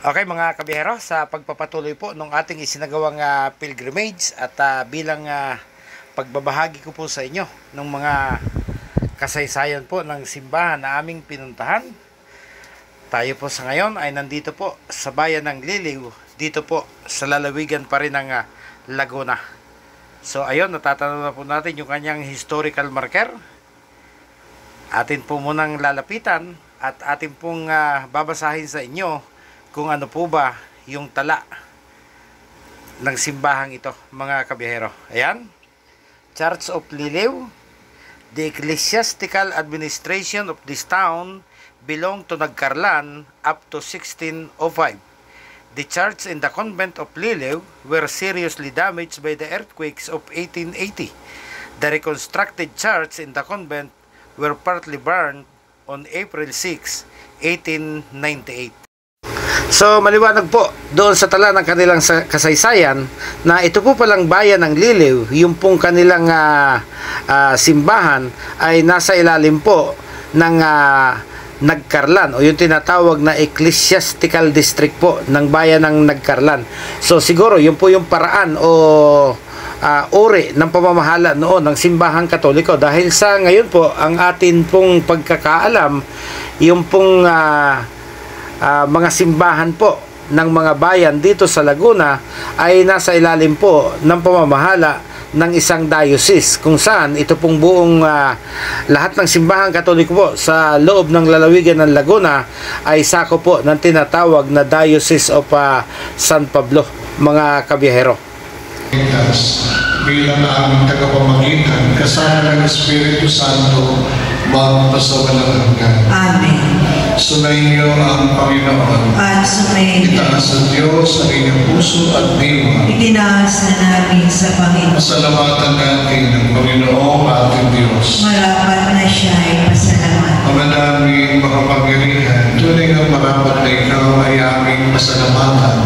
Okay mga kabiyahero, sa pagpapatuloy po ng ating isinagawang pilgrimage at bilang pagbabahagi ko po sa inyo ng mga kasaysayan po ng simbahan na aming pinuntahan, tayo po sa ngayon ay nandito po sa bayan ng Liliw, dito po sa lalawigan pa rin ng Laguna. So ayun, natatanaw na po natin yung kanyang historical marker. Atin po munang lalapitan at atin pong babasahin sa inyo kung ano po ba yung tala ng simbahang ito mga kabiyahero. Ayan, Church of Liliw. The ecclesiastical administration of this town belonged to Nagcarlan up to 1605. The church and the convent of Liliw were seriously damaged by the earthquakes of 1880. The reconstructed church and the convent were partly burned on April 6, 1898. So maliwanag po doon sa tala ng kanilang kasaysayan na ito po palang bayan ng Liliw, yung pong kanilang simbahan ay nasa ilalim po ng Nagcarlan o yung tinatawag na ecclesiastical district po ng bayan ng Nagcarlan. So siguro yun po yung paraan o uri ng pamamahala noon ng simbahang Katoliko, dahil sa ngayon po ang atin pong pagkakaalam, yung pong mga simbahan po ng mga bayan dito sa Laguna ay nasa ilalim po ng pamamahala ng isang diocese, kung saan ito pong buong lahat ng simbahang Katoliko po sa loob ng lalawigan ng Laguna ay sako po ng tinatawag na Diocese of San Pablo mga kabiyahero. Bilang aming tagapamagitan, kasama ng Espiritu Santo, magpasawalang hanggan. Amen. Sunayin niyo ang Panginoon. At sunayin niyo. Itaas ang Diyos ang inyong puso at diwa. Itinaas na namin sa Panginoon. Pasalamatan natin ang Panginoong ating Diyos. Marapat na siya ay pasalamat. Ama namin makapangyarihan, tunay ang marapat na ikaw ay aming pasalamatan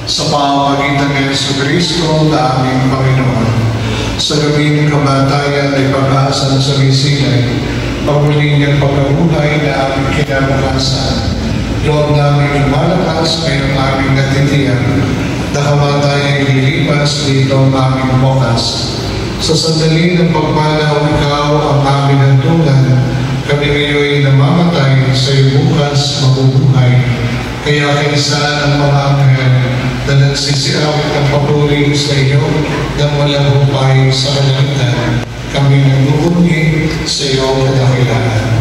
sa pamamagitan ng Jesucristo na aming Panginoon. Sa gabi ng kamatayan ay pag-asa sa Sinai, pagmuli niyang pagkabuhay na aming kinabukasan. Loob namin lumalakas ngayong aming natitiyan na kamatayan lilipas dito ang aming bukas. Sa sandali ng pagpanaw, ikaw ang aming hantungan. Kami ngayon namamatay, sa iyo bukas mabubuhay. Kaya kaysa ng mga anghel na nagsisiawit ng papuri sa iyo ng walang hupay sa kalangitan, kami nag-uungi sa iyo kadakilaan.